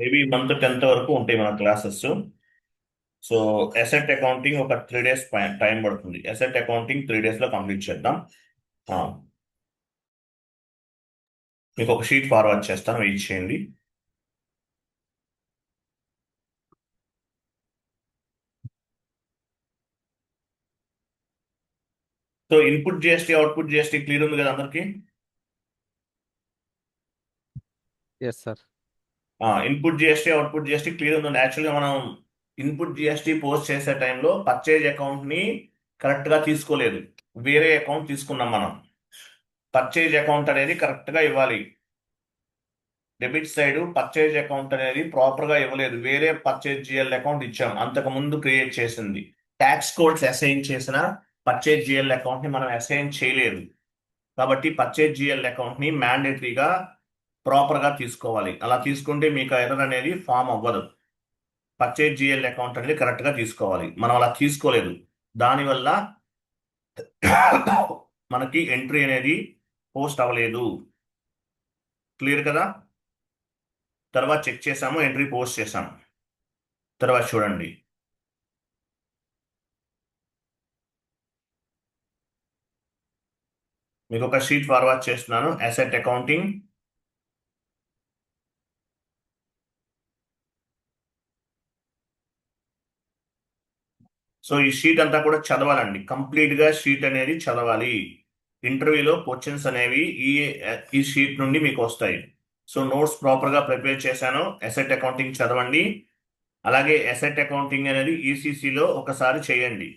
Maybe month 10th వరకు ఉంటాయి మన క్లాసెస్. సో అసెట్ అకౌంటింగ్ ఒక 3 days టైం పడుతుంది. అసెట్ అకౌంటింగ్ 3 days లో కంప్లీట్ చేద్దాం. ఆ, మీకు ఒక షీట్ ఫార్వర్డ్ చేస్తాను, వెయిట్ చేయండి. So input GST, output GST clear ఉంది కదా అందరికి? Yes sir. Input GST, output GST clear ఉంది. యాక్చువల్గా మనం ఇన్పుట్ జిఎస్టీ పోస్ట్ చేసే టైంలో పర్చేజ్ అకౌంట్ ని కరెక్ట్ గా తీసుకోలేదు, వేరే అకౌంట్ తీసుకున్నాం మనం. పర్చేజ్ అకౌంట్ అనేది కరెక్ట్ గా ఇవ్వాలి. డెబిట్ సైడ్ పర్చేజ్ అకౌంట్ అనేది ప్రాపర్ గా ఇవ్వలేదు, వేరే పర్చేజ్ జిఎల్ అకౌంట్ ఇచ్చాం అంతకు ముందు క్రియేట్ చేసింది. ట్యాక్స్ కోడ్స్ అసైన్ చేసిన పర్చేజ్ జిఎల్ అకౌంట్ ని మనం అసైన్ చేయలేదు. కాబట్టి పర్చేజ్ జిఎల్ అకౌంట్ ని మ్యాండేటరీగా ప్రాపర్ గా తీసుకోవాలి. అలా తీసుకుంటే మీకు ఎర్రర్ అనేది ఫామ్ అవ్వదు. పర్చేజ్ జిఎల్ అకౌంట్ అనేది కరెక్ట్ గా తీసుకోవాలి. మనం అలా తీసుకోలేదు, దానివల్ల మనకి ఎంట్రీ అనేది పోస్ట్ అవ్వలేదు. క్లియర్ కదా? తర్వాత చెక్ చేసాము, ఎంట్రీ పోస్ట్ చేసాము. తర్వాత చూడండి, మీకు ఒక షీట్ ఫార్వర్డ్ చేస్తున్నాను, అసెట్ అకౌంటింగ్. సో ఈ షీట్ అంతా కూడా చదవాలండి, కంప్లీట్ గా షీట్ అనేది చదవాలి. ఇంటర్వ్యూలో క్వశ్చన్స్ అనేవి ఈ షీట్ నుండి మీకు వస్తాయి. సో నోట్స్ ప్రాపర్ గా ప్రిపేర్ చేశాను, అసెట్ అకౌంటింగ్ చదవండి. అలాగే అసెట్ అకౌంటింగ్ అనేది ఈసీసీలో ఒకసారి చేయండి.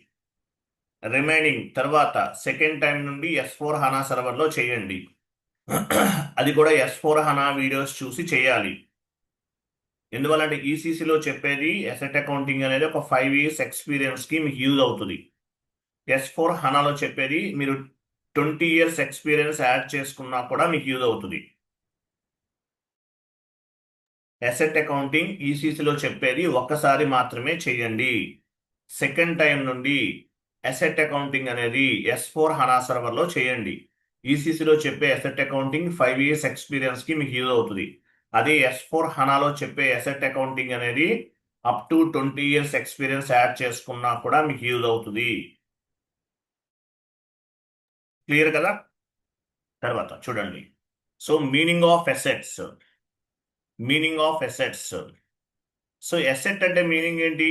రిమైనింగ్ తర్వాత సెకండ్ టైం నుండి S4 హనా సర్వర్లో చేయండి. అది కూడా S4 హనా వీడియోస్ చూసి చేయాలి. ఎందువల్లంటే ఈసీసీలో చెప్పేది అసెట్ అకౌంటింగ్ అనేది ఒక 5 years ఎక్స్పీరియన్స్ కి మీకు యూజ్ అవుతుంది. S4 హనాలో చెప్పేది మీరు 20 years ఎక్స్పీరియన్స్ యాడ్ చేసుకున్నా కూడా మీకు యూజ్ అవుతుంది. అసెట్ అకౌంటింగ్ ఈసీసీలో చెప్పేది ఒక్కసారి మాత్రమే చేయండి. సెకండ్ టైం నుండి అసెట్ అకౌంటింగ్ అనేది S4 హనా సర్వర్లో చేయండి. ఈసీసీలో చెప్పే అసెట్ అకౌంటింగ్ 5 years ఎక్స్పీరియన్స్ కి మీకు యూజ్ అవుతుంది. అదే S4 హనాలో చెప్పే అసెట్ అకౌంటింగ్ అనేది up to 20 years experience add చేసుకున్నా కూడా మీకు యూజ్ అవుతుంది. క్లియర్ కదా? తర్వాత చూడండి, so meaning of assets. Meaning of assets. So asset అంటే మీనింగ్ ఏంటి?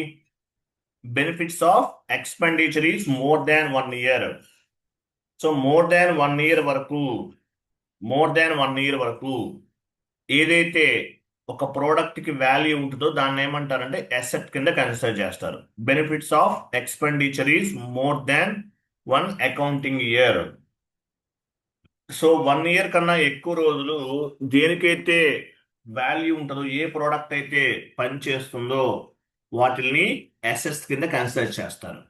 Benefits of expenditure is more than 1 year. So more than one year వరకు ఏదైతే ఒక ప్రోడక్ట్ కి వాల్యూ ఉంటుందో దాన్ని ఏమంటారంటే అసెట్ కింద కన్సిడర్ చేస్తారు. Benefits of expenditure is more than 1 accounting year. So 1 year కన్నా ఎక్కువ రోజులు దేనికైతే వాల్యూ ఉంటుందో, ఏ ప్రోడక్ట్ అయితే పని చేస్తుందో వాటిని అసెట్స్ కింద కన్సిడర్ చేస్తారు.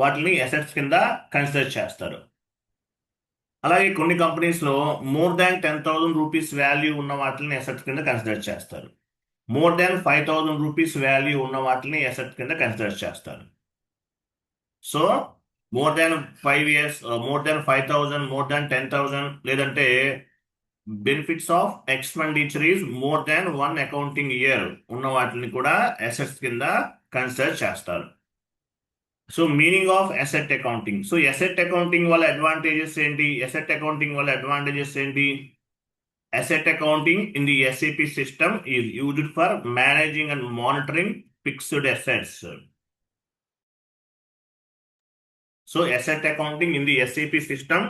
వాటిని అసెట్స్ కింద కన్సిడర్ చేస్తారు. అలాగే కొన్ని కంపెనీస్ లో మోర్ దాన్ 10,000 రూపీస్ వాల్యూ ఉన్న వాటిని అసెట్ కింద కన్సిడర్ చేస్తారు. మోర్ దాన్ 5,000 రూపీస్ వాల్యూ ఉన్న వాటిని అసెట్ కింద కన్సిడర్ చేస్తారు. So more than 5 years, more than 5,000, more than 10,000, లేదంటే benefits of expenditure is more than 1 accounting year ఉన్న వాటిని కూడా అసెట్స్ కింద కన్సిడర్ చేస్తారు. So meaning of asset accounting. So asset accounting వల్ల అడ్వాంటేజెస్ ఏంటి? Asset accounting in the SAP system is used for managing and monitoring fixed assets. So asset accounting in the SAP system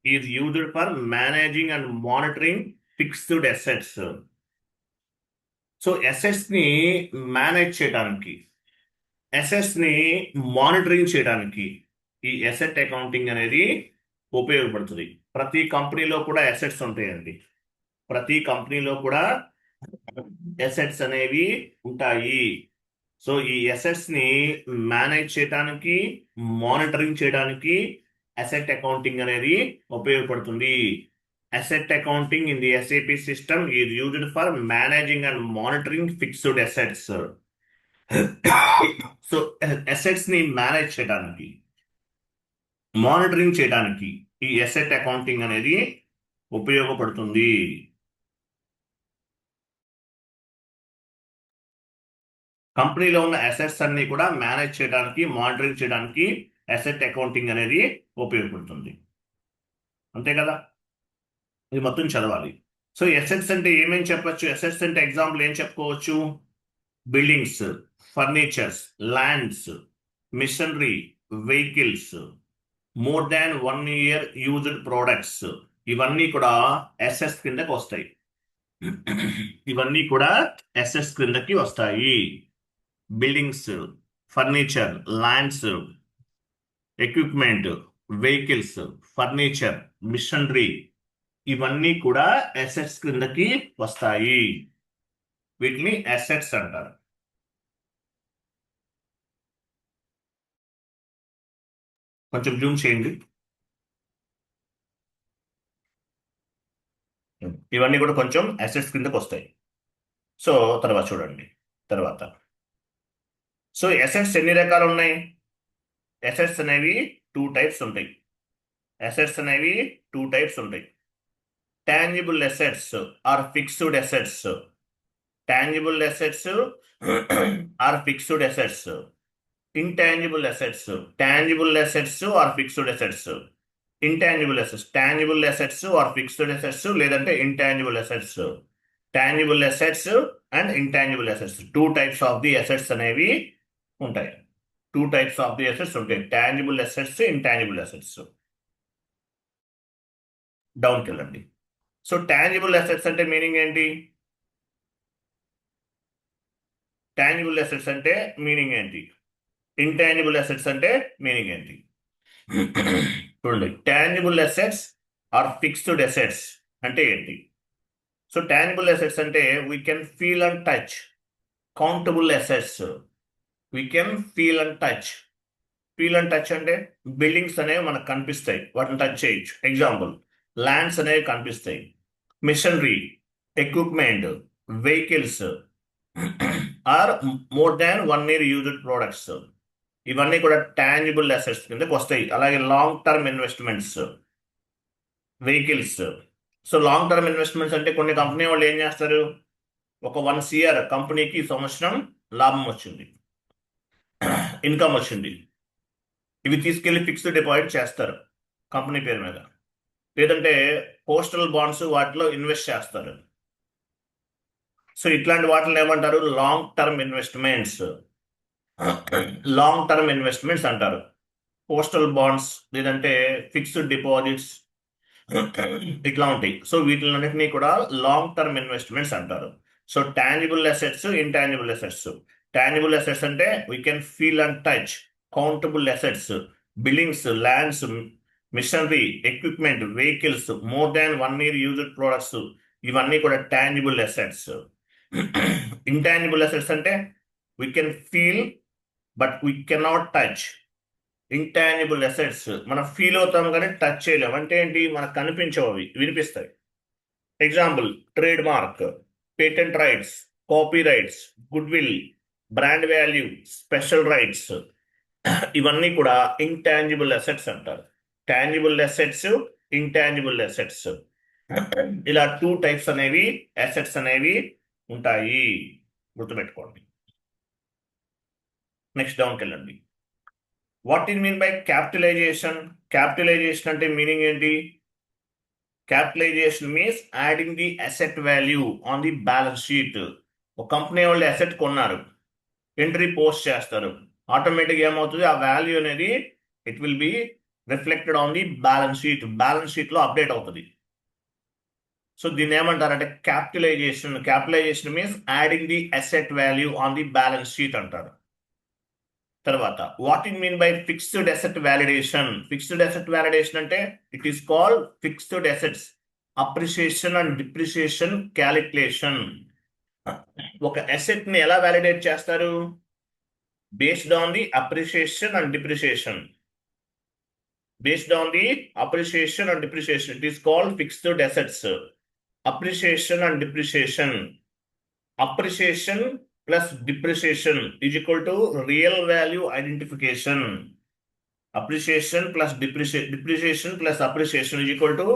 is used for managing and monitoring fixed assets. So assets ని manage చేయడానికి, assets ని monitoring చేయడానికి ఈ asset accounting అనేది ఉపయోగపడుతుంది. ప్రతి కంపెనీలో కూడా అసెట్స్ ఉంటాయండి. ప్రతి కంపెనీలో కూడా అసెట్స్ అనేవి ఉంటాయి. సో ఈ అసెట్స్ ని మేనేజ్ చేయడానికి, మానిటరింగ్ చేయడానికి అసెట్ అకౌంటింగ్ అనేది ఉపయోగపడుతుంది. Asset accounting in the SAP system is used for managing and monitoring fixed assets. So assets ని మేనేజ్ చేయడానికి, మానిటరింగ్ చేయడానికి ఈ అసెట్ అకౌంటింగ్ అనేది ఉపయోగపడుతుంది. కంపెనీలో ఉన్న అసెట్స్ అన్ని కూడా మేనేజ్ చేయడానికి, మానిటరింగ్ చేయడానికి అసెట్ అకౌంటింగ్ అనేది ఉపయోగపడుతుంది. అంతే కదా, ఇది మొత్తం చదవాలి. సో అసెట్స్ అంటే ఏమేమి చెప్పొచ్చు? అసెట్స్ అంటే ఎగ్జాంపుల్ ఏం చెప్పుకోవచ్చు? Buildings, furnitures, lands, machinery, vehicles, more than 1 year used products, ఇవన్నీ కూడా అసెట్స్ కిందకి వస్తాయి. ఇవన్నీ కూడా అసెట్స్ క్రిందకి వస్తాయి. Buildings, furniture, lands, equipment, vehicles, furniture, machinery, ఇవన్నీ కూడా అసెట్స్ క్రిందకి వస్తాయి. వీటిని అసెట్స్ అంటారు. కొంచెం జూమ్ చేయండి. ఇవన్నీ కూడా కొంచెం అసెట్స్ కిందకి వస్తాయి. సో తర్వాత చూడండి. తర్వాత సో అసెట్స్ ఎన్ని రకాలు ఉన్నాయి? అసెట్స్ అనేవి టూ టైప్స్ ఉంటాయి. అసెట్స్ అనేవి టూ టైప్స్ ఉంటాయి. Tangible assets or fixed assets. Tangible assets or fixed assets. Intangible assets. Tangible assets or fixed assets. Intangible assets. Tangible assets or fixed assets, లేదంటే intangible assets. Tangible assets and intangible assets, two types of the assets అనేవి ఉంటాయి. Two types of the assets ఉంటాయి. Tangible assets, intangible assets. డౌన్కి వెళ్ళండి. So tangible assets అంటే meaning ఏంటి? Tangible assets అంటే meaning ఏంటి? ఇంటాంజిబుల్ అసెట్స్ అంటే మీనింగ్ ఏంటి? చూడండి, tangible assets or fixed assets అంటే ఏంటి? సో టాంజిబుల్ అసెట్స్ అంటే we can feel and touch. Countable assets we can feel and touch. Feel and touch అంటే బిల్డింగ్స్ అనేవి మనకు కనిపిస్తాయి, వాటిని టచ్ చేయొచ్చు. ఎగ్జాంపుల్, ల్యాండ్స్ అనేవి కనిపిస్తాయి. Machinery, equipment, vehicles or more than 1 year used products, ఇవన్నీ కూడా టాంజిబుల్ అసెట్స్ కిందకి వస్తాయి. అలాగే long term investments, vehicles. So long term investments అంటే కొన్ని కంపెనీ వాళ్ళు ఏం చేస్తారు, ఒక 1 year కంపెనీకి సంవత్సరం లాభం వచ్చింది, ఇన్కమ్ వచ్చింది, ఇవి తీసుకెళ్లి ఫిక్స్డ్ డిపాజిట్ చేస్తారు కంపెనీ పేరు మీద, లేదంటే పోస్టల్ బాండ్స్ వాటిలో ఇన్వెస్ట్ చేస్తారు. సో ఇట్లాంటి వాటిని ఏమంటారు? Long term investments. Long term investments అంటారు. పోస్టల్ బాండ్స్ లేదంటే ఫిక్స్డ్ డిపాజిట్స్ ఇట్లా ఉంటాయి. సో వీటిలన్నింటినీ కూడా లాంగ్ టర్మ్ ఇన్వెస్ట్మెంట్స్ అంటారు. So tangible assets, intangible assets. Tangible assets అంటే we can feel and touch. Countable assets, buildings, lands, machinery, equipment, vehicles, more than 1 year used products, ఇవన్నీ కూడా tangible assets. Intangible assets అంటే we can feel but we cannot touch. Intangible assets మనం feel అవుతాం కానీ touch చేయలేం. అంటే ఏంటి? మనకు కనిపించవు, అవి వినిపిస్తాయి. Example, trademark, patent rights, copyrights, goodwill, brand value, special rights, ఇవన్నీ కూడా ఇంటాంజిబుల్ అసెట్స్ అంటారు. టాంజిబుల్ అసెట్స్, ఇంటాంజిబుల్ అసెట్స్, ఇలా టూ టైప్స్ అనేవి అసెట్స్ అనేవి ఉంటాయి, గుర్తుపెట్టుకోండి. నెక్స్ట్ డౌన్కి వెళ్ళండి. What in mean by capitalisation? Capitalisation అంటే మీనింగ్ ఏంటి? Capitalisation means adding the asset value on the balance sheet. ఒక కంపెనీ వాళ్ళు అసెట్ కొన్నారు, ఎంట్రీ పోస్ట్ చేస్తారు, ఆటోమేటిక్ ఏమవుతుంది, ఆ వాల్యూ అనేది it will be reflected on the balance sheet. Balance sheet లో అప్డేట్ అవుతుంది. సో దీన్ని ఏమంటారంటే capitalisation. Capitalisation means adding the asset value on the balance sheet అంటారు. తర్వాత what in mean by fixed asset validation? Fixed asset validation అంటే it is called fixed assets appreciation and depreciation calculation. ఒక asset ని ఎలా validate చేస్తారు? Based on the appreciation and depreciation. Based on the appreciation and depreciation, it is called fixed assets. Appreciation and depreciation. Appreciation plus depreciation is equal to real value identification. Appreciation plus depreciation plus appreciation is equal to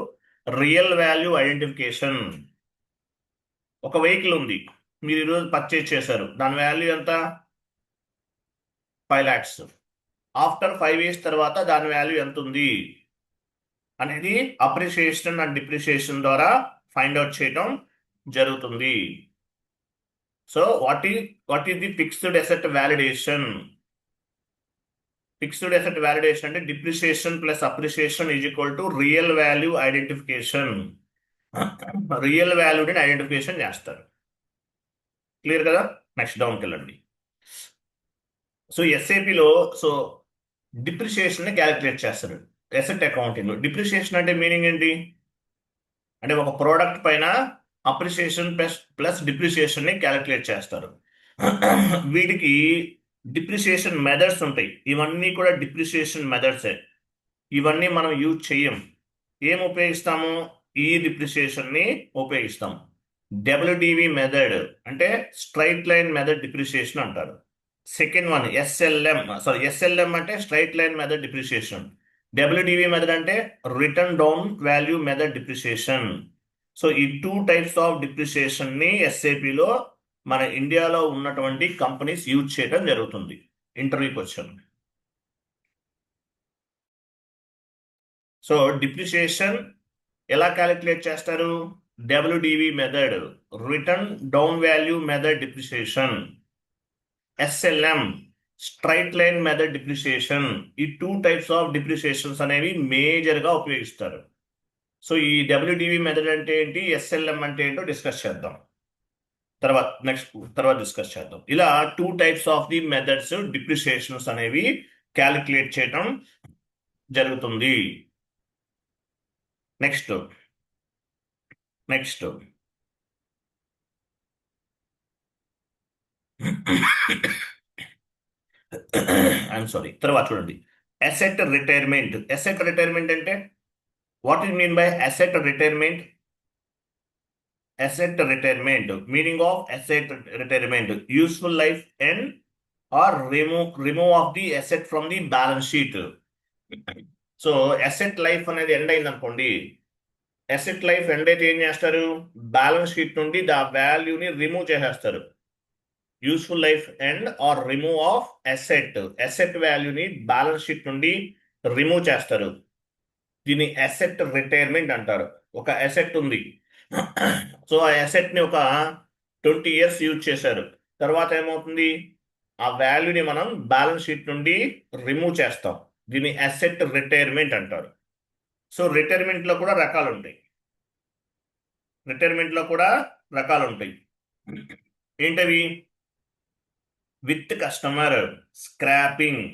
real value identification. ఒక vehicle ఉంది, మీరు ఈరోజు purchase చేశారు, దాని value ఎంత? 5 lakhs. After 5 years తర్వాత దాని value ఎంత ఉంది అనేది అప్రిషియేషన్ అండ్ డిప్రిషియేషన్ ద్వారా ఫైండ్ అవుట్ చేయడం జరుగుతుంది. So what is the fixed asset validation? Fixed asset validation అంటే depreciation plus appreciation is equal to real value identification. Real వాల్యూని ఐడెంటిఫికేషన్ చేస్తారు. క్లియర్ కదా? నెక్స్ట్ డౌన్కి వెళ్ళండి. సో ఎస్ఏపిలో డిప్రిషియేషన్ ని క్యాలిక్యులేట్ చేస్తారు అసెట్ అకౌంటింగ్ లో. డిప్రిషియేషన్ అంటే మీనింగ్ ఏంటి అంటే ఒక ప్రోడక్ట్ పైన అప్రిషియేషన్ ప్లస్ డిప్రిషియేషన్ ని క్యాలిక్యులేట్ చేస్తారు. వీటికి డిప్రిషియేషన్ మెథడ్స్ ఉంటాయి. ఇవన్నీ కూడా డిప్రిషియేషన్ మెథడ్సే. ఇవన్నీ మనం యూజ్ చెయ్యం. ఏం ఉపయోగిస్తాము? ఈ డిప్రిషియేషన్ ని ఉపయోగిస్తాం. డబ్ల్యూడివి మెథడ్ అంటే స్ట్రైట్ లైన్ మెథడ్ డిప్రిషియేషన్ అంటారు. సెకండ్ వన్ ఎస్ఎల్ఎం అంటే straight line method depreciation. WDV method అంటే written down value method depreciation. So ఈ 2 types ఆఫ్ డిప్రిషియేషన్ ని ఎస్ఏపిలో మన ఇండియాలో ఉన్నటువంటి కంపెనీస్ యూజ్ చేయడం జరుగుతుంది. Interview question. సో డిప్రిషియేషన్ ఎలా క్యాలిక్యులేట్ చేస్తారు? WDV method, return down value method depreciation. SLM straight line method depreciation. ఈ 2 types ఆఫ్ డిప్రిషియేషన్స్ అనేవి మేజర్ గా ఉపయోగిస్తారు. సో ఈ డబ్ల్యూడివి మెథడ్ అంటే ఏంటి, ఎస్ఎల్ఎం అంటే ఏంటో డిస్కస్ చేద్దాం తర్వాత డిస్కస్ చేద్దాం. ఇలా 2 types ఆఫ్ ది మెథడ్స్ డిప్రిషియేషన్స్ అనేవి క్యాలిక్యులేట్ చేయడం జరుగుతుంది. Next I'm sorry. తర్వాత చూడండి, అసెట్ రిటైర్మెంట్. అసెట్ రిటైర్మెంట్ అంటే what is mean by asset retirement? Asset retirement, meaning of asset retirement, useful life end or remove of the asset from the balance sheet. So asset life అనేది end అయింది అనుకోండి. Asset life end అయితే ఏం చేస్తారు? Balance sheet నుండి దా వాల్యూని remove చేసేస్తారు. Useful life end or remove of asset వాల్యూని బ్యాలెన్స్ షీట్ నుండి రిమూవ్ చేస్తారు. దీన్ని అసెట్ రిటైర్మెంట్ అంటారు. ఒక అసెట్ ఉంది, సో ఆ అసెట్ ని ఒక 20 years యూజ్ చేశారు. తర్వాత ఏమవుతుంది? ఆ వాల్యూని మనం బ్యాలెన్స్ షీట్ నుండి రిమూవ్ చేస్తాం. దీన్ని అసెట్ రిటైర్మెంట్ అంటారు. సో రిటైర్మెంట్ లో కూడా రకాలు ఉంటాయి. ఏంటవి? With customer, scrapping.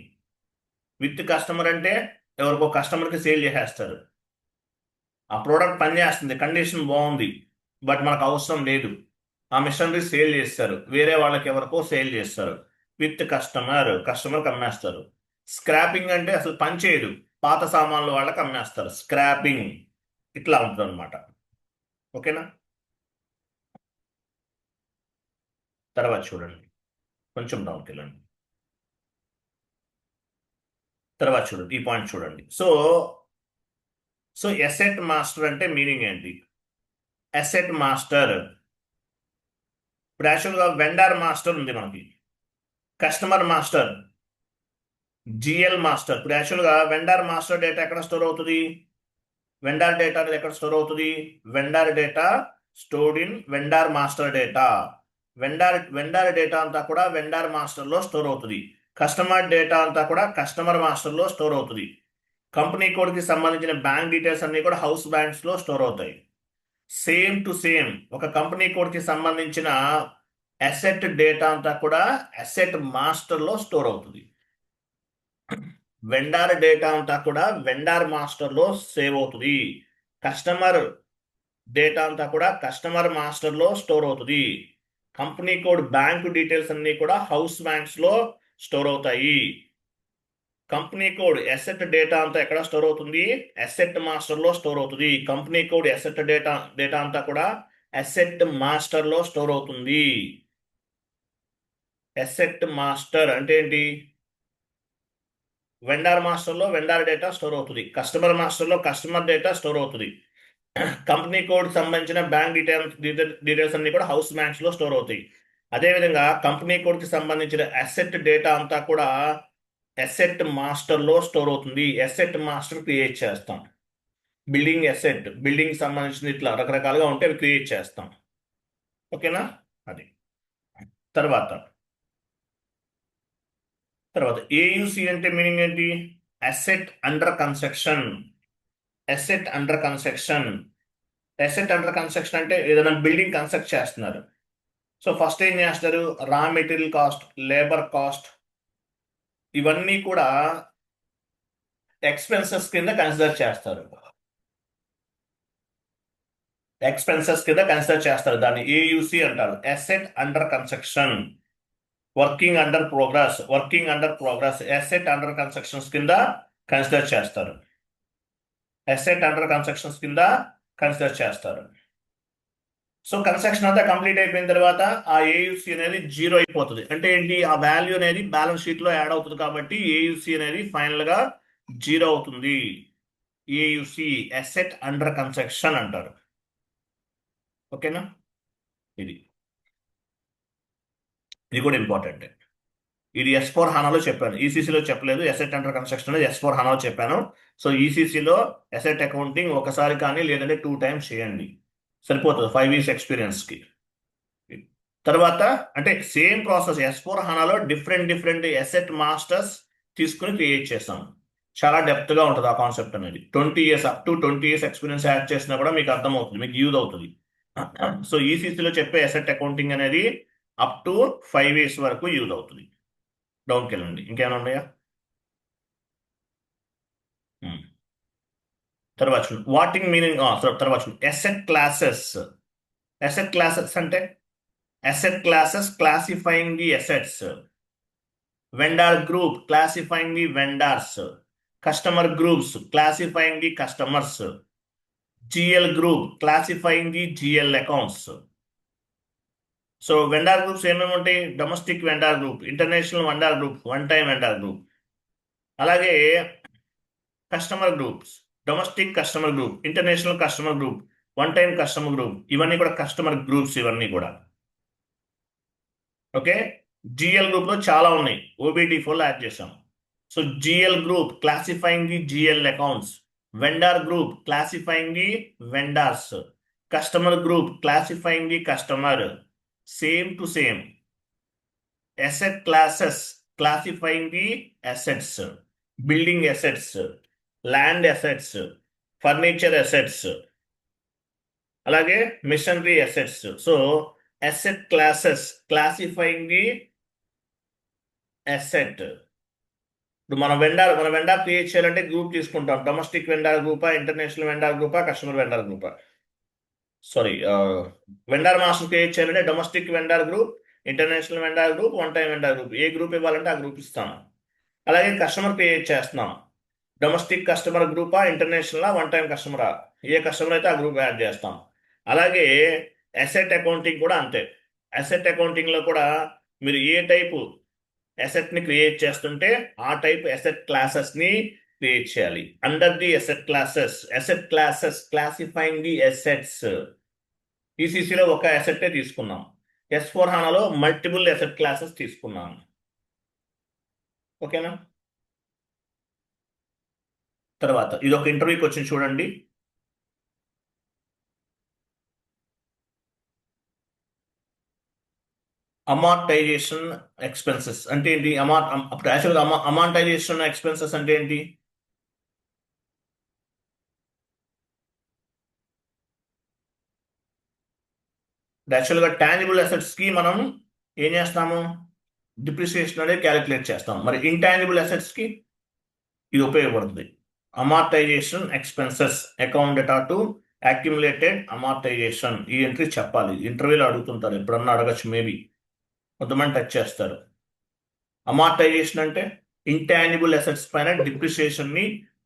With customer అంటే ఎవరికో కస్టమర్కి సేల్ చేసేస్తారు. ఆ ప్రోడక్ట్ పనిచేస్తుంది, కండిషన్ బాగుంది, బట్ మనకు అవసరం లేదు, ఆ మిషనరీ సేల్ చేస్తారు, వేరే వాళ్ళకి ఎవరికో సేల్ చేస్తారు. విత్ కస్టమర్కి అమ్మేస్తారు. స్క్రాపింగ్ అంటే అసలు పని చేయదు, పాత సామాన్లు వాళ్ళకి అమ్మేస్తారు. స్క్రాపింగ్ ఇట్లా ఉంటుంది అనమాట. ఓకేనా? తర్వాత చూడండి, కొంచెం డౌన్కి వెళ్ళండి. తర్వాత చూడండి, ఈ పాయింట్ చూడండి. సో అసెట్ మాస్టర్ అంటే మీనింగ్ ఏంటి? అసెట్ మాస్టర్ ఇప్పుడు యాక్చువల్గా వెండర్ మాస్టర్ ఉంది మనకి, కస్టమర్ మాస్టర్, జిఎల్ మాస్టర్. ఇప్పుడు యాక్చువల్గా వెండర్ మాస్టర్ డేటా ఎక్కడ స్టోర్ అవుతుంది? వెండర్ డేటా అనేది ఎక్కడ స్టోర్ అవుతుంది? Vendor data stored in vendor master data. Vendor data అంతా కూడా వెండర్ మాస్టర్ లో స్టోర్ అవుతుంది. కస్టమర్ డేటా అంతా కూడా కస్టమర్ మాస్టర్ లో స్టోర్ అవుతుంది. కంపెనీ కోడ్ కి సంబంధించిన బ్యాంక్ డీటెయిల్స్ అన్ని కూడా హౌస్ బ్యాంక్స్ లో స్టోర్ అవుతాయి. సేమ్ టు సేమ్ ఒక కంపెనీ కోడ్ కి సంబంధించిన అసెట్ డేటా అంతా కూడా అసెట్ మాస్టర్ లో స్టోర్ అవుతుంది. వెండర్ డేటా అంతా కూడా వెండర్ మాస్టర్ లో సేవ్ అవుతుంది. కస్టమర్ డేటా అంతా కూడా కస్టమర్ మాస్టర్ లో స్టోర్ అవుతుంది. కంపెనీ కోడ్ బ్యాంక్ డీటెయిల్స్ అన్ని కూడా హౌస్ బ్యాంక్స్ లో స్టోర్ అవుతాయి. కంపెనీ కోడ్ అసెట్ డేటా అంతా ఎక్కడ స్టోర్ అవుతుంది? అసెట్ మాస్టర్ లో స్టోర్ అవుతుంది. కంపెనీ కోడ్ అసెట్ డేటా అంతా కూడా అసెట్ మాస్టర్ లో స్టోర్ అవుతుంది. అసెట్ మాస్టర్ అంటే ఏంటి? వెండర్ మాస్టర్ లో వెండర్ డేటా స్టోర్ అవుతుంది, కస్టమర్ మాస్టర్ లో కస్టమర్ డేటా స్టోర్ అవుతుంది. కంపెనీ కోడ్ సంబంధించిన బ్యాంక్ డీటెయిల్స్ అన్ని కూడా హౌస్ మ్యాక్స్ లో స్టోర్ అవుతాయి. అదేవిధంగా కంపెనీ కోడ్ కి సంబంధించిన అసెట్ డేటా అంతా కూడా అసెట్ మాస్టర్ లో స్టోర్ అవుతుంది. అసెట్ మాస్టర్ క్రియేట్ చేస్తాం. బిల్డింగ్ అసెట్, బిల్డింగ్ సంబంధించిన ఇట్లా రకరకాలుగా ఉంటే అవి క్రియేట్ చేస్తాం. ఓకేనా? అది తర్వాత తర్వాత ఏయుసి అంటే మీనింగ్ ఏంటి? Asset under construction. Asset under construction. Asset under construction అంటే ఏదైనా బిల్డింగ్ కన్స్ట్రక్ట్ చేస్తున్నారు. సో ఫస్ట్ ఏం చేస్తారు? Raw material cost, labour cost, ఇవన్నీ కూడా ఎక్స్పెన్సెస్ కింద కన్సిడర్ చేస్తారు. ఎక్స్పెన్సెస్ కింద కన్సిడర్ చేస్తారు. దాన్ని ఏయుసి అంటారు. Asset under construction. Working under progress, working under progress, asset under constructions కింద కన్సిడర్ చేస్తారు. అసెట్ అండర్ కన్స్ట్రక్షన్స్ కింద కన్సిడర్ చేస్తారు. సో కన్స్ట్రక్షన్ అంతా కంప్లీట్ అయిపోయిన తర్వాత ఆ ఏయుసి అనేది జీరో అయిపోతుంది. అంటే ఏంటి? ఆ వాల్యూ అనేది బ్యాలెన్స్ షీట్ లో యాడ్ అవుతుంది కాబట్టి ఏయుసి అనేది ఫైనల్ గా జీరో అవుతుంది. ఏయుసి అసెట్ అండర్ కన్స్ట్రక్షన్ అంటారు. ఓకేనా? ఇది కూడా ఇంపార్టెంట్. ఇది S4 హానాలో చెప్పాను, ఈసీసీలో చెప్పలేదు. అసెట్ అండర్ కన్స్ట్రక్షన్ అనేది S4 హానాలో చెప్పాను. సో ఈసీసీలో అసెట్ అకౌంటింగ్ ఒకసారి కానీ లేదంటే 2 టైమ్స్ చేయండి, సరిపోతుంది 5 years ఎక్స్పీరియన్స్ కి. తర్వాత అంటే సేమ్ ప్రాసెస్ S4 హానాలో డిఫరెంట్ అసెట్ మాస్టర్స్ తీసుకుని క్రియేట్ చేస్తాం. చాలా డెప్త్ గా ఉంటుంది ఆ కాన్సెప్ట్ అనేది. 20 years up to 20 years experience add చేసినా కూడా మీకు అర్థమవుతుంది, మీకు యూజ్ అవుతుంది. సో ఈసీసీలో చెప్పే అసెట్ అకౌంటింగ్ అనేది అప్ టు 5 years వరకు యూజ్ అవుతుంది. డౌన్కి వెళ్ళండి. ఇంకేమైనా ఉన్నాయా? తర్వాత వాటింగ్ మీనింగ్ తర్వాత అసెట్ క్లాసెస్. అసెట్ క్లాసెస్ అంటే asset classes classifying the assets. Vendor group classifying the vendors. Customer groups classifying the customers. GL group classifying the GL accounts. So vendor groups ఏమేమి ఉంటాయి? Domestic vendor group, international vendor group, one time vendor group. అలాగే customer groups, domestic customer group, international customer group, one time customer group, ఇవన్నీ కూడా customer groups ఇవన్నీ కూడా. Okay. GL group లో చాలా ఉన్నాయి, OBD4 లో యాడ్ చేసాం. So GL group classifying the GL accounts. Vendor group classifying the vendors. Customer group classifying the customer. Same to same. Asset classes classifying the assets. Building assets, land assets, furniture assets, అలాగే machinery assets. So asset classes classifying the asset. ఇప్పుడు మన vendor create చేయాలంటే group తీసుకుంటాం. Domestic vendor గ్రూపా, international vendor గ్రూపా, customer vendor గ్రూపా. Sorry, vendor master create చేయాలంటే domestic vendor group, international vendor group, one time vendor group. ఏ group ఇవ్వాలంటే ఆ గ్రూప్ ఇస్తాం. అలాగే కస్టమర్ క్రియేట్ చేస్తున్నాం. డొమెస్టిక్ కస్టమర్ గ్రూపా, ఇంటర్నేషనల్, వన్ టైం కస్టమరా, ఏ కస్టమర్ అయితే ఆ గ్రూప్ యాడ్ చేస్తాం. అలాగే అసెట్ అకౌంటింగ్ కూడా అంతే. అసెట్ అకౌంటింగ్ లో కూడా మీరు ఏ టైపు అసెట్ ని క్రియేట్ చేస్తుంటే ఆ టైప్ అసెట్ క్లాసెస్ ని క్రియేట్ చేయాలి. Under the asset classes classifying the assets. ఈసీసీలో ఒక అసెట్టే తీసుకున్నాం. S4 హానాలో మల్టిపుల్ అసెట్ క్లాసెస్ తీసుకున్నాం. ఓకేనా? తర్వాత ఇది ఒక ఇంటర్వ్యూకి వచ్చింది చూడండి. అమార్టైజేషన్ ఎక్స్పెన్సెస్ అంటే ఏంటి? యాక్చువల్గా అమార్టైజేషన్ ఎక్స్పెన్సెస్ అంటే ఏంటి? యాక్చువల్గా టాంజిబుల్ అసెట్స్ కి మనం ఏం చేస్తాము? డిప్రిసియేషన్ అనేది క్యాలిక్యులేట్ చేస్తాం. మరి ఇంటాంజిబుల్ అసెట్స్ కి ఇది ఉపయోగపడుతుంది. Amortisation expenses account data to accumulated amortisation. ఈ ఎంట్రీ చెప్పాలి, ఇంటర్వ్యూలో అడుగుతుంటారు, ఎప్పుడన్నా అడగచ్చు, మేబీ కొంతమంది టచ్ చేస్తారు. అమార్టైజేషన్ అంటే ఇంటాంజిబుల్ అసెట్స్ పైన డిప్రిసియేషన్ ని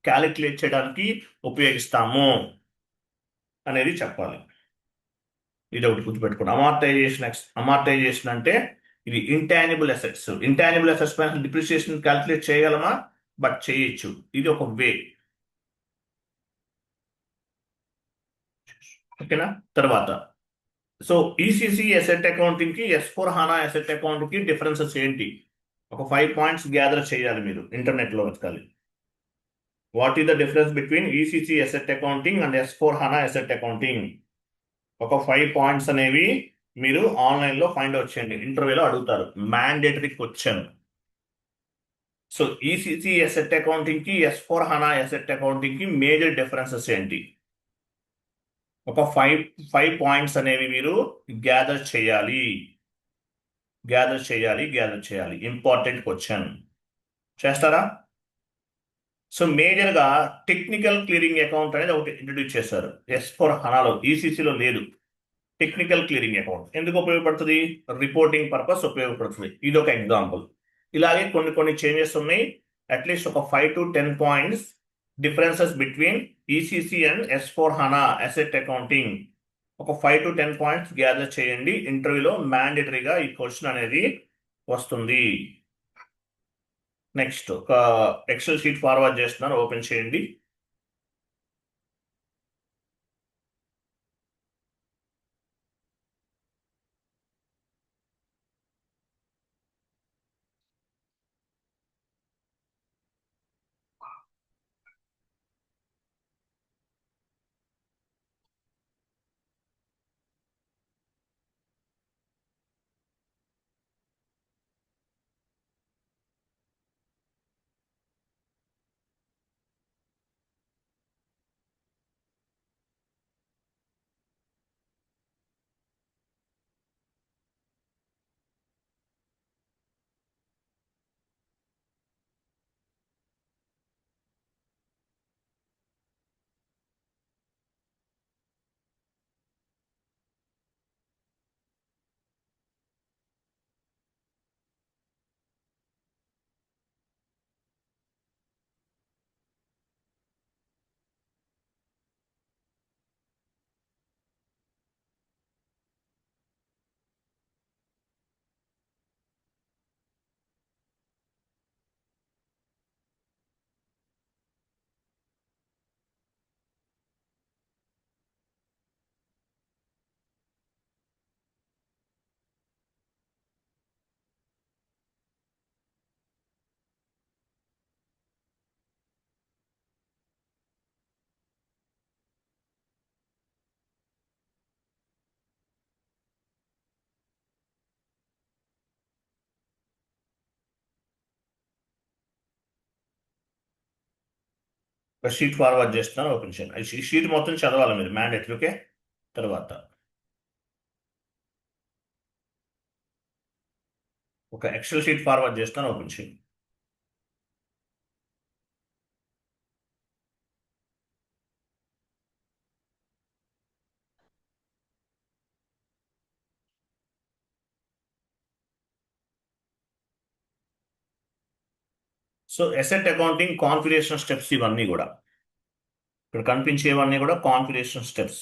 క్యాలిక్యులేట్ చేయడానికి ఉపయోగిస్తాము అనేది చెప్పాలి. ఇది ఒకటి గుర్తుపెట్టుకోండి. అమార్టైజేషన్ అంటే ఇది ఇంటాంజిబుల్ అసెట్స్ పైన డిప్రిసియేషన్ క్యాలిక్యులేట్ చేయగలమా? బట్ చేయొచ్చు. ఇది ఒక వే. ఓకేనా. తర్వాత సో ఈసీసీ ఎసెట్ అకౌంటింగ్ కి S/4HANA ఎసెట్ అకౌంట్ కి డిఫరెన్సెస్ ఏంటి? ఒక 5 పాయింట్స్ గ్యాదర్ చేయాలి, మీరు ఇంటర్నెట్ లో వెతకాలి. What is the difference between ECC asset accounting and S/4HANA asset accounting? ఒక 5 పాయింట్స్ అనేవి మీరు ఆన్లైన్ లో ఫైండ్ అవుట్ చేయండి, ఇంటర్వ్యూలో అడుగుతారు, mandatory question. So ECC asset accounting కి S/4HANA ఎసెట్ అకౌంటింగ్ కి మేజర్ డిఫరెన్సెస్ ఏంటి? ఒక ఫైవ్ ఫైవ్ పాయింట్స్ అనేవి మీరు గ్యాదర్ చేయాలి, గ్యాదర్ చేయాలి. Important question. చేస్తారా? సో మేజర్ గా టెక్నికల్ క్లియరింగ్ అకౌంట్ అనేది ఒకటి ఇంట్రడ్యూస్ చేశారు S/4HANAలో, ఈసీసీలో లేదు. టెక్నికల్ క్లియరింగ్ అకౌంట్ ఎందుకు ఉపయోగపడుతుంది? రిపోర్టింగ్ పర్పస్ ఉపయోగపడుతుంది. ఇది ఒక ఎగ్జాంపుల్. ఇలాగే కొన్ని కొన్ని చేంజెస్ ఉన్నాయి. అట్లీస్ట్ ఒక 5 to 10 points differences between ECC and S/4HANA asset accounting. ఒక 5 to 10 పాయింట్స్ గ్యాదర్ చేయండి, ఇంటర్వ్యూలో మ్యాండేటరీగా ఈ క్వశ్చన్ అనేది వస్తుంది. నెక్స్ట్ ఒక ఎక్సెల్ షీట్ ఫార్వర్డ్ చేస్తున్నాను, ఓపెన్ చేయండి. ఒక షీట్ ఫార్వర్డ్ చేస్తున్నాను, ఓపెన్ చేయండి. ఈ షీట్ మొత్తం చదవాలి మీరు, మ్యాండేటరీ. ఓకే. తర్వాత ఒక ఎక్సెల్ షీట్ ఫార్వర్డ్ చేస్తాను, ఓపెన్ చేయండి. So asset accounting configuration steps ఇవన్నీ కూడా, ఇక్కడ కనిపించేవన్నీ కూడా configuration steps.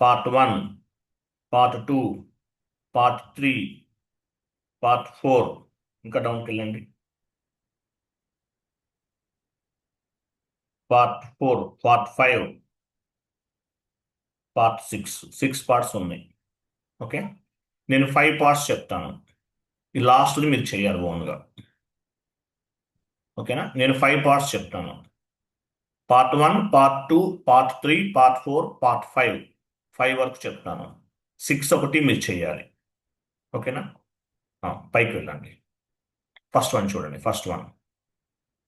Part 1, part 2, part 3, part 4, ఇంకా డౌన్కి వెళ్ళండి. Part 4, part 5, part 6. 6 పార్ట్స్ ఉన్నాయి. ఓకే. నేను 5 పార్ట్స్ చెప్తాను, ఈ లాస్ట్ది మీరు చేయాలి ఓన్గా. ఓకేనా. నేను 5 పార్ట్స్ చెప్తాను. Part 1, part 2, part 3, part 4, part 5. 5 వరకు చెప్తాను. 6 ఒకటి మీరు చేయాలి. ఓకేనా. పైకి వెళ్ళండి. ఫస్ట్ వన్ చూడండి, ఫస్ట్ వన్.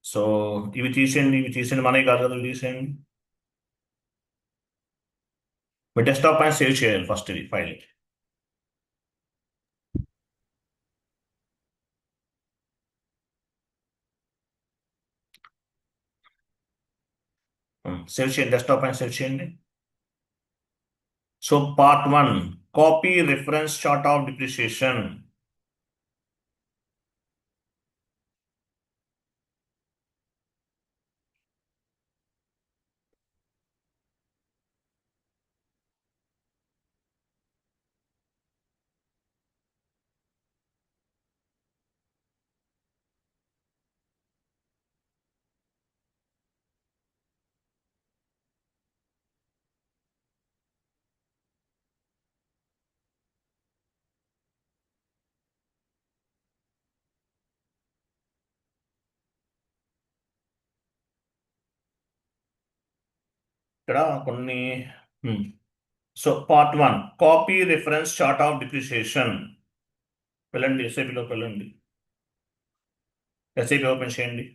సో ఇవి తీసేయండి, మనకి కాదు కదా, ఇవి తీసేయండి. మీ డెస్క్టాప్ పైన సేవ్ చేయాలి ఫస్ట్ ఇది ఫైల్. సేవ్ చేయండి, డెస్క్టాప్ పైన సేవ్ చేయండి. So part 1, copy reference chart of depreciation. ఇక్కడ కొన్ని so part 1 copy reference chart of depreciation. వెళ్ళండి ఎస్ఐపిలోకి వెళ్ళండి. ఎస్ఐపి ఓపెన్ చేయండి.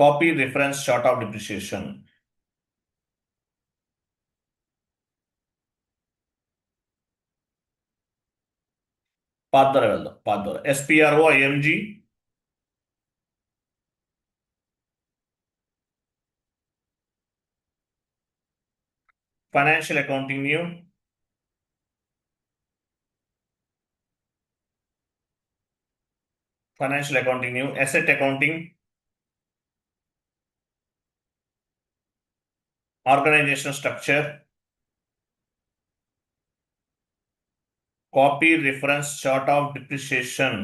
Copy reference chart of depreciation. Path ద్వారా వెళ్దాం. పాత్ ద్వారా SPRO IMG financial accounting new, financial accounting new, asset accounting, organization structure, copy reference chart of depreciation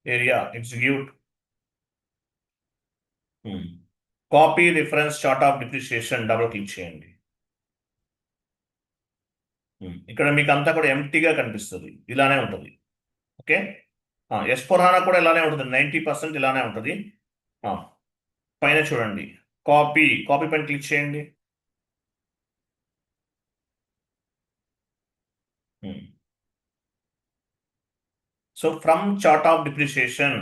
area execute. Copy reference chart of depreciation double click చేయండి. ఇక్కడ మీకు అంతా కూడా ఎంటీగా కనిపిస్తుంది, ఇలానే ఉంటుంది. ఓకే, S/4HANA కూడా ఇలానే ఉంటుంది, 90% ఇలానే ఉంటుంది. పైన చూడండి, కాపీ పైన క్లిక్ చేయండి. So from chart of depreciation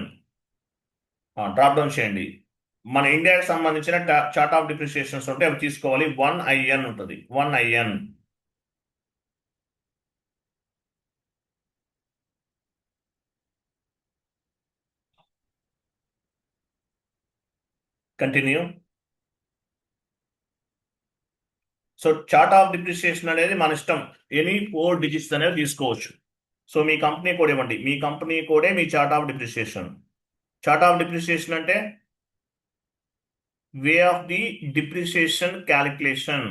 drop down చేయండి. మన ఇండియాకి సంబంధించిన చార్ట్ ఆఫ్ డిప్రిసియేషన్స్ ఉంటే అవి తీసుకోవాలి. 1IN ఉంటుంది, 1IN. Continue. So chart of depreciation అనేది మన ఇష్టం, ఎనీ 4 డిజిట్స్ అనేది తీసుకోవచ్చు. సో మీ కంపెనీ కోడ్ ఇవ్వండి, మీ కంపెనీ కోడే మీ chart of depreciation. Chart of depreciation అంటే way of the depreciation calculation.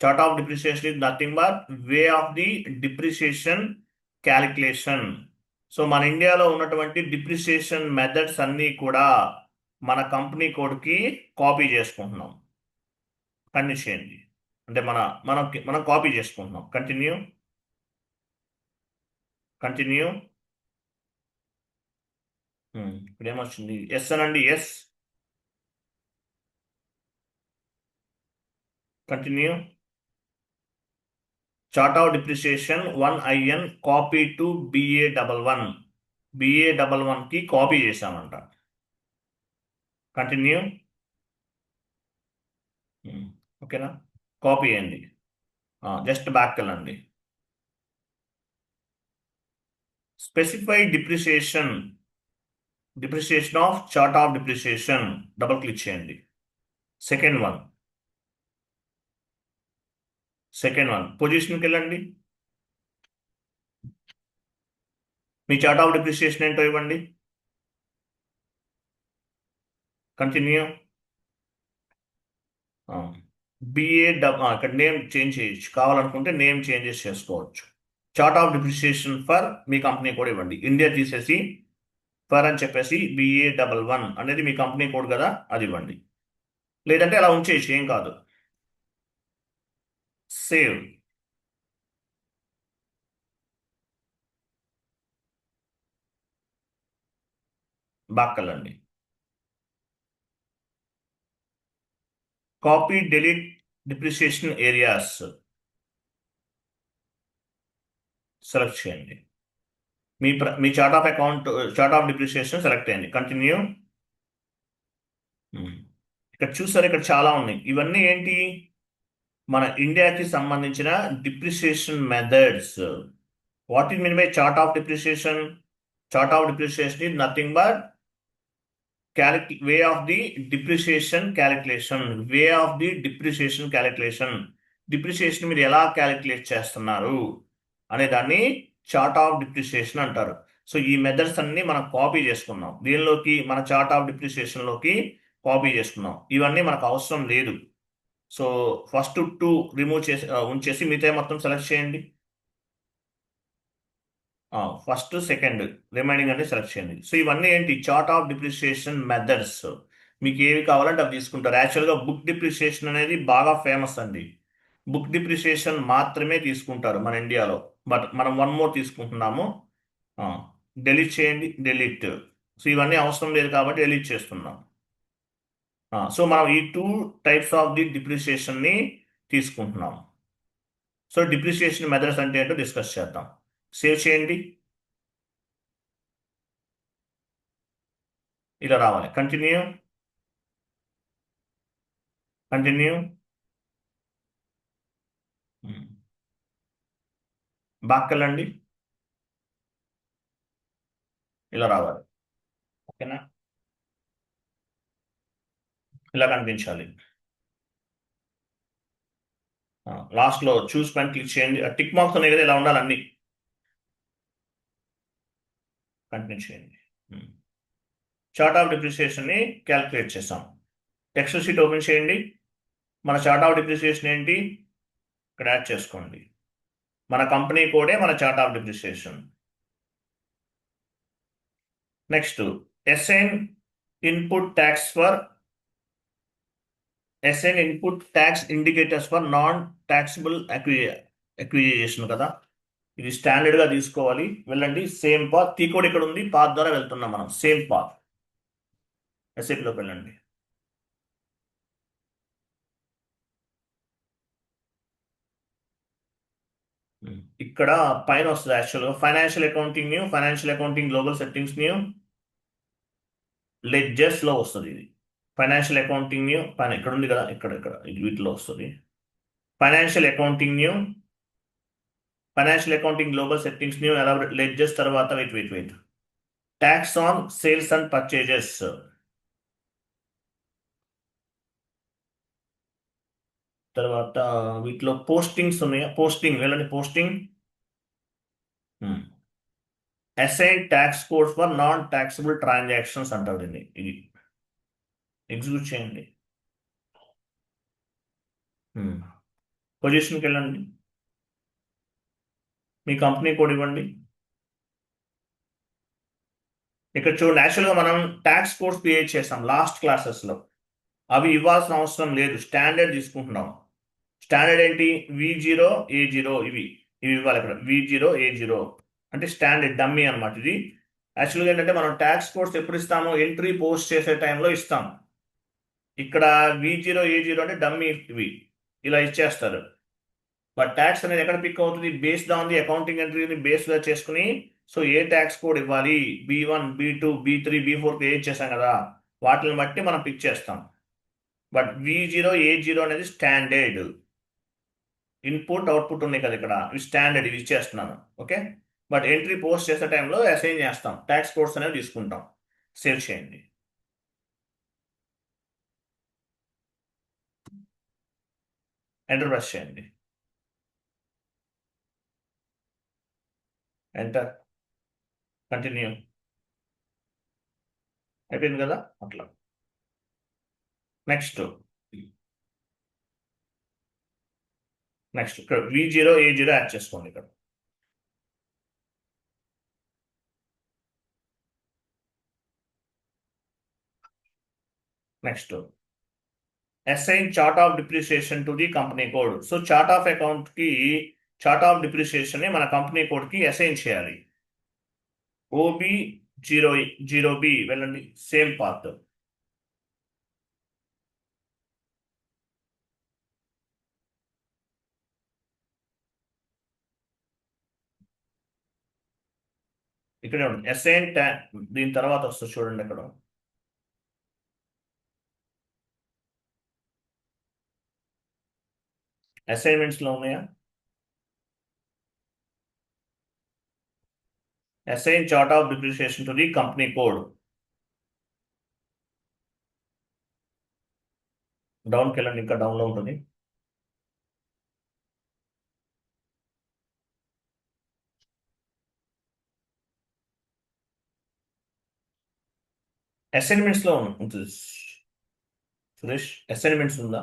Chart of depreciation is nothing but way of the depreciation calculation. So మన ఇండియాలో ఉన్నటువంటి డిప్రిసియేషన్ మెథడ్స్ అన్నీ కూడా మన కంపెనీ కోడ్కి కాపీ చేసుకుంటున్నాం. కంటిన్యూ చేయండి, అంటే మనం కాపీ చేసుకుంటున్నాం. కంటిన్యూ. ఇప్పుడు ఏమొచ్చింది? ఎస్ అనండి, yes. Continue. Chart of depreciation 1IN copy to BA11. BA11కి కాపీ చేశామంట. కంటిన్యూ. ఓకేనా, కాపీ అయ్యింది. జస్ట్ బ్యాక్ వెళ్ళండి. Specify depreciation of chart of depreciation double click చేయండి. సెకండ్ వన్ పొజిషన్కి వెళ్ళండి. మీ చార్ట్ ఆఫ్ డిప్రిసియేషన్ ఏంటో ఇవ్వండి. కంటిన్యూ. ఇక్కడ నేమ్ చేంజ్ చేయొచ్చు, కావాలనుకుంటే నేమ్ చేంజెస్ చేసుకోవచ్చు. Chart of depreciation for me company code ఇవ్వండి. ఇండియా తీసేసి ఫర్ అని చెప్పేసి BA11 అనేది మీ కంపెనీ కోడ్ కదా, అది ఇవ్వండి. లేదంటే అలా ఉంచేసి ఏం కాదు. సేవ్. బ్యాక్ వెళ్ళండి. Copy delete depreciation areas select చేయండి. మీ చార్ట్ ఆఫ్ డిప్రిసియేషన్ సెలెక్ట్ అయ్యింది. కంటిన్యూ. ఇక్కడ చూసారు, ఇక్కడ చాలా ఉన్నాయి. ఇవన్నీ ఏంటి? మన ఇండియాకి సంబంధించిన depreciation methods. What is mean by chart of depreciation? Chart of depreciation is nothing but way of the depreciation calculation. Depreciation మీరు ఎలా క్యాలిక్యులేట్ చేస్తున్నారు అనే దాన్ని చార్ట్ ఆఫ్ డిప్రిసియేషన్ అంటారు. సో ఈ మెథడ్స్ అన్ని మనం కాపీ చేసుకున్నాం, దీనిలోకి మన చార్ట్ ఆఫ్ డిప్రిసియేషన్లోకి కాపీ చేసుకున్నాం. ఇవన్నీ మనకు అవసరం లేదు. సో ఫస్ట్ 2 రిమూవ్ చేసి ఉంచేసి మిగతా మొత్తం సెలెక్ట్ చేయండి. ఫస్ట్ సెకండ్ రిమైనింగ్ అంటే సెలెక్ట్ చేయండి. సో ఇవన్నీ ఏంటి, చార్ట్ ఆఫ్ డిప్రిసియేషన్ మెథడ్స్. మీకు ఏవి కావాలంటే అవి తీసుకుంటారు. యాక్చువల్గా బుక్ డిప్రిసియేషన్ అనేది బాగా ఫేమస్ అండి. బుక్ డిప్రిసియేషన్ మాత్రమే తీసుకుంటారు మన ఇండియాలో. బట్ మనం వన్ మోర్ తీసుకుంటున్నాము. డెలీట్ చేయండి, డెలీట్. సో ఇవన్నీ అవసరం లేదు కాబట్టి డెలీట్ చేస్తున్నాం. సో మనం ఈ 2 టైప్స్ ఆఫ్ ది డిప్రిసియేషన్ని తీసుకుంటున్నాం. సో డిప్రిసియేషన్ మెథడ్స్ అంటే ఏంటో డిస్కస్ చేద్దాం. సేవ్ చేయండి. ఇలా రావాలి. Continue, continue. బాక్కలండి, ఇలా రావాలి. ఓకేనా, ఇలా కనిపించాలి. లాస్ట్లో చూస్ పైన క్లిక్ చేయండి. టిక్ మార్క్స్ ఉన్నాయి కదా, ఇలా ఉండాలి అన్ని. కంటిన్యూ చేయండి. చార్ట్ ఆఫ్ డిప్రిసియేషన్ని క్యాల్కులేట్ చేసాం. ఎక్సెల్ షీట్ ఓపెన్ చేయండి. మన చార్ట్ ఆఫ్ డిప్రిసియేషన్ ఏంటి, ఇక్కడ యాడ్ చేసుకోండి. మన కంపెనీ కోడే మన chart of depreciation. Next, assign input tax for assign input tax indicators for non taxable acquisition కదా. ఇది స్టాండర్డ్ గా తీసుకోవాలి. వెళ్ళండి, సేమ్ పాత్. టీ కోడ్ ఇక్కడ ఉంది, పాత్ ద్వారా వెళ్తున్నాం మనం. సేమ్ పాత్ ఎస్ఏపిలోకి వెళ్ళండి. ఇక్కడ పైన వస్తుంది యాక్చువల్గా financial accounting new, financial accounting global settings new, ledgers లో వస్తుంది ఇది. ఫైనాన్షియల్ అకౌంటింగ్ న్యూ పైన ఇక్కడ ఉంది కదా, ఇక్కడ ఇక్కడ ఇది వీటిలో వస్తుంది. Financial accounting new, financial accounting global settings new, elaborate ledgers తర్వాత wait tax on sales and purchases. తర్వాత వీటిలో పోస్టింగ్స్ ఉన్నాయా, పోస్టింగ్ వెళ్ళండి, posting. Assign tax code for non taxable transactions అంటారు దీన్ని. ఇది ఎగ్జిక్యూట్ చేయండి. పొజిషన్కి వెళ్ళండి, మీ కంపెనీ కోడ్ ఇవ్వండి. ఇక్కడ చూడండి, యాక్చువల్గా మనం ట్యాక్స్ కోడ్స్ క్రియేట్ చేస్తాం లాస్ట్ క్లాసెస్లో. అవి ఇవ్వాల్సిన అవసరం లేదు, స్టాండర్డ్ తీసుకుంటున్నాం. స్టాండర్డ్ ఏంటి, V0A0, ఇవి ఇవ్వాలి. ఇక్కడ V0A0 అంటే స్టాండర్డ్ డమ్మీ అనమాట. ఇది యాక్చువల్గా ఏంటంటే మనం ట్యాక్స్ కోడ్స్ ఎప్పుడు ఇస్తాము, ఎంట్రీ పోస్ట్ చేసే టైంలో ఇస్తాం. ఇక్కడ V0A0 అంటే డమ్మీ, ఇవి ఇలా ఇచ్చేస్తారు. బట్ ట్యాక్స్ అనేది ఎక్కడ పిక్ అవుతుంది, బేస్డ్ ఆన్ ది అకౌంటింగ్ ఎంట్రీని బేస్గా చేసుకుని. సో ఏ ట్యాక్స్ కోడ్ ఇవ్వాలి, B1, B2, B3, B4 create చేసాం కదా, వాటిని బట్టి మనం పిక్ చేస్తాం. బట్ V0A0 అనేది స్టాండర్డ్. ఇన్పుట్ అవుట్పుట్ ఉన్నాయి కదా ఇక్కడ, ఇవి స్టాండర్డ్, ఇవి ఇచ్చేస్తున్నాను. ఓకే, బట్ ఎంట్రీ పోస్ట్ చేసే టైంలో అసైన్ చేస్తాం, ట్యాక్స్ కోడ్స్ అనేవి తీసుకుంటాం. సేవ్ చేయండి. ఎంటర్ ప్రెస్ చేయండి. Enter, continue. అయిపోయింది కదా అట్లా. నెక్స్ట్ ఇక్కడ V0A0 యాడ్ చేసుకోండి. ఇక్కడ next, assign chart of depreciation to the company code. So chart of account కి చార్ట్ ఆఫ్ డిప్రిసియేషన్ ని మన కంపెనీ కోడ్ కి అసైన్ చేయాలి. OB00B వెళ్ళండి, సేమ్ పాత్. ఇక్కడే ఉంది అసైన్ దీని తర్వాత వస్తుంది చూడండి. అక్కడ అసైన్మెంట్స్ లో ఉన్నాయా, assign chart of depreciation to the company code. డౌన్కి వెళ్ళండి, ఇంకా డౌన్లో ఉంటుంది. అసైన్మెంట్స్ లో ఉంటుంది సురేష్, అసైన్మెంట్స్ ఉందా.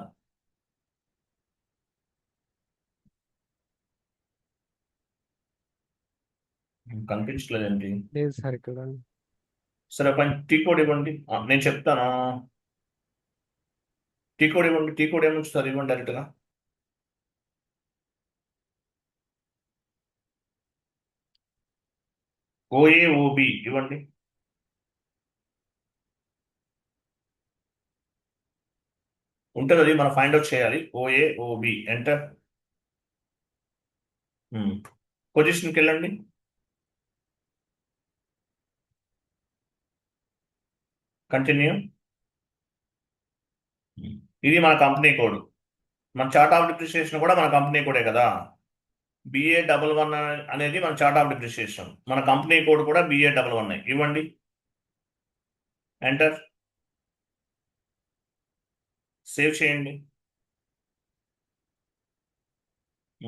కనిపించలేదండి. లేదు సార్ ఇక్కడ. సరే పైన టీ కోడ్ ఇవ్వండి. నేను చెప్తాను. టీ కోడ్ ఇవ్వండి. టీ కోడ్ ఏమొచ్చు సార్, ఇవ్వండి డైరెక్ట్గా. ఓఏఓబి ఇవ్వండి. ఉంటుంది, అది మనం ఫైండ్ అవుట్ చేయాలి. ఓఏఓబి ఎంటర్. పొజిషన్కి వెళ్ళండి. కంటిన్యూ. ఇది మన కంపెనీ కోడ్. మన చార్ట్ ఆఫ్ డిప్రిసియేషన్ కూడా మన కంపెనీ కోడే కదా. BA11 అనేది మన చార్ట్ ఆఫ్ డిప్రిసియేషన్. మన కంపెనీ కోడ్ కూడా BA11 ఇవ్వండి. ఎంటర్. సేవ్ చేయండి.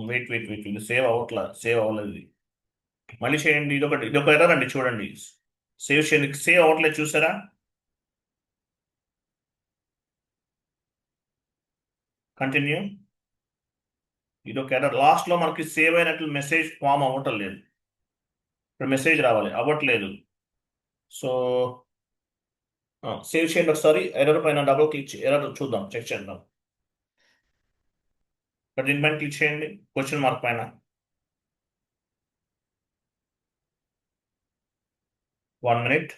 వెయిట్ వెయిట్ వెయిట్, ఇది సేవ్ అవ్వలేదు ఇది. మళ్ళీ చేయండి. ఇదొక ఎర్రర్ అండి, చూడండి. సేవ్ చేయండి. సేవ్ అవ్వట్లేదు, చూసారా? కంటిన్యూ. ఇదొక ఎర్రర్. లాస్ట్లో మనకి సేవ్ అయినట్లు మెసేజ్ ఫామ్ అవ్వటం లేదు. ఇప్పుడు మెసేజ్ రావాలి, అవ్వట్లేదు. సో సేవ్ చేయండి ఒకసారి. ఎర్రర్ పైన డబుల్ క్లిక్, ఎర్రర్ చూద్దాం, చెక్ చేద్దాం. ఇక్కడ దీనిపైన క్లిక్ చేయండి, క్వశ్చన్ మార్క్ పైన. 1 minute.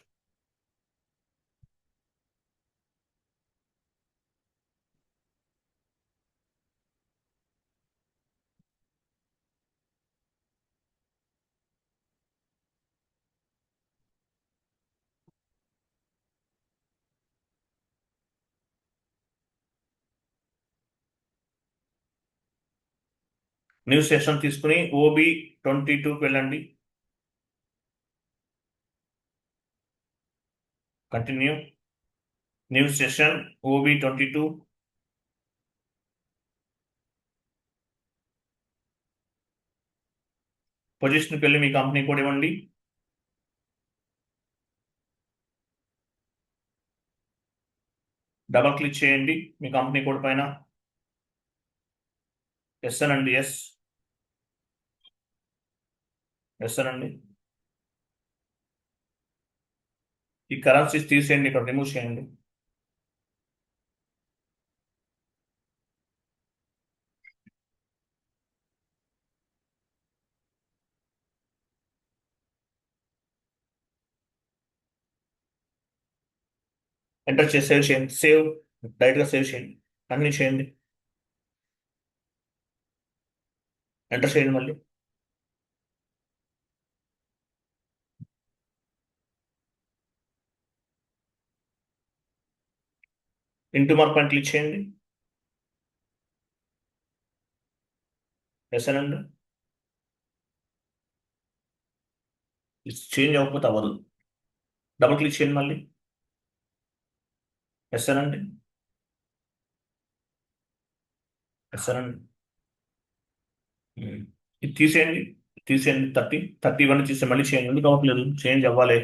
న్యూ సెషన్ తీసుకుని OB22కి వెళ్ళండి. కంటిన్యూ. New session OB22. పొజిషన్కి వెళ్ళి మీ కంపెనీ కోడ్ ఇవ్వండి. డబల్ క్లిక్ చేయండి మీ కంపెనీ కోడ్ పైన. ఎస్ అనండి. ఎస్ అనండి. ఈ కరెన్సీస్ తీసేయండి, ఇక్కడ రిమూవ్ చేయండి. ఎంటర్ చేసి సేవ్ చేయండి. డైరెక్ట్గా సేవ్ చేయండి. అన్ని చేయండి. ఎంటర్ చేయండి మళ్ళీ. ఇంటూ మార్క్ పైన క్లిక్ చేయండి. ఎస్ అనండి. చేంజ్ అవ్వకపోతే అవ్వదు. డబుల్ క్లిక్ చేయండి మళ్ళీ. ఎస్ అనండి. ఎస్ అనండి. ఇది తీసేయండి. 30 ఇవన్నీ తీసే మళ్ళీ చేయండి. ఎందుకు అవ్వట్లేదు? చేంజ్ అవ్వాలి.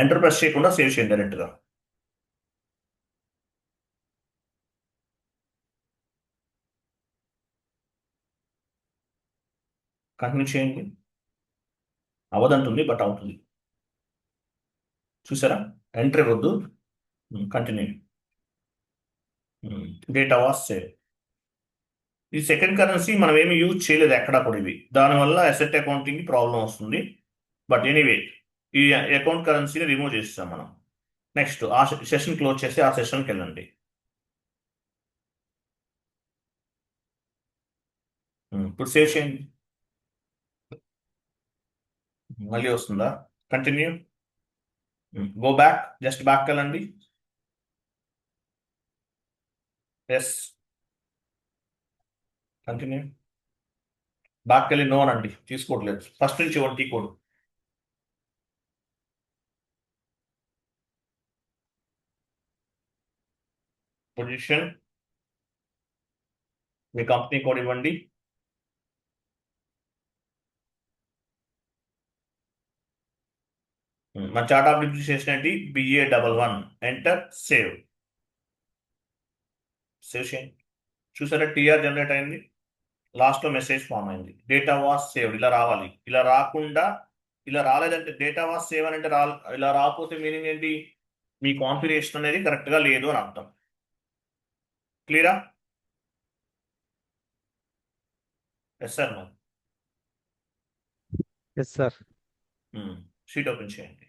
ఎంటర్ ప్రెస్ చేయకుండా సేవ్ చేయండి డైరెక్ట్గా. కంటిన్యూ చేయండి. అవ్వదంటుంది, బట్ అవుతుంది. చూసారా? ఎంటర్ ఇవ్వద్దు. కంటిన్యూ. Data was save. ఈ సెకండ్ కరెన్సీ మనం ఏమి యూజ్ చేయలేదు ఎక్కడా కూడా. ఇది దానివల్ల అసెట్ అకౌంటింగ్ ప్రాబ్లం వస్తుంది. బట్ ఎనీవే, ఈ అకౌంట్ కరెన్సీని రిమూవ్ చేస్తాం మనం. నెక్స్ట్ ఆ సెషన్ క్లోజ్ చేసి ఆ సెషన్కి వెళ్ళండి. ఇప్పుడు సేవ్ చేయండి. మళ్ళీ వస్తుందా? Continue. Go back, just back వెళ్ళండి. ఎస్. కంటిన్యూ. బ్యాక్ వెళ్ళి నో అనండి, తీసుకోవట్లేదు. ఫస్ట్ నుంచి ఇవ్వండి టీ కోడ్. పొజిషన్, మీ కంపెనీ కోడ్ ఇవ్వండి. మన చార్ట్ ఆఫ్ డిప్రిసియేషన్ ఏంటి? BA11. ఎంటర్. సేవ్ చేయండి. చూసారా? TR జనరేట్ అయింది. లాస్ట్లో మెసేజ్ ఫామ్ అయింది, డేటా వాస్ సేవ్డ్, ఇలా రావాలి. ఇలా రాకుండా, ఇలా రాలేదంటే డేటా వాస్ సేవ్ అని అంటే ఇలా రాకపోతే మీనింగ్ ఏంటి, మీ కాన్ఫిగరేషన్ అనేది కరెక్ట్గా లేదు అని అర్థం. క్లియరా? Yes sir. Yes sir. Sheet open చేయండి.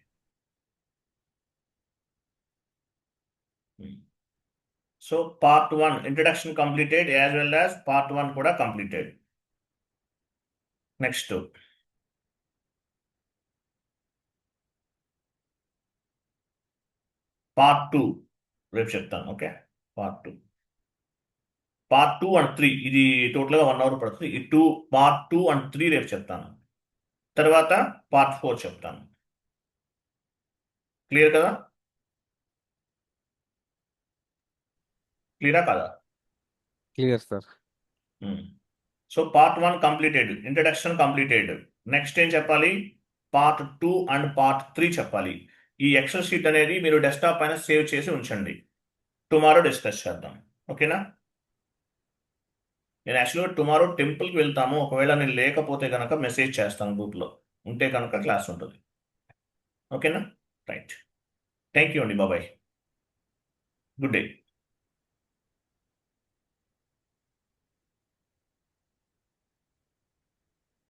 So part 1 introduction completed, as well as part 1 కూడా కంప్లీటెడ్. నెక్స్ట్ పార్ట్ 2 రేపు చెప్తాను. ఓకే, పార్ట్ 2 అండ్ 3 ఇది టోటల్గా 1 అవర్ పడుతుంది. ఈ పార్ట్ 2 అండ్ 3 రేపు చెప్తాను. తర్వాత పార్ట్ 4 చెప్తాను. క్లియర్ కదా? క్లియరా కదా? Clear sir. So part 1 completed, introduction completed. Next ఏం చెప్పాలి, పార్ట్ 2 అండ్ పార్ట్ 3 చెప్పాలి. ఈ ఎక్సెల్ షీట్ అనేది మీరు డెస్క్టాప్ పైన సేవ్ చేసి ఉంచండి. టుమారో డిస్కస్ చేద్దాం. ఓకేనా? నేను యాక్చువల్గా టుమారో టెంపుల్కి వెళ్తాము. ఒకవేళ నేను లేకపోతే కనుక మెసేజ్ చేస్తాను గ్రూప్లో, ఉంటే కనుక క్లాస్ ఉంటుంది. ఓకేనా? రైట్. థ్యాంక్ యూ అండి. బాబాయ్. Good day.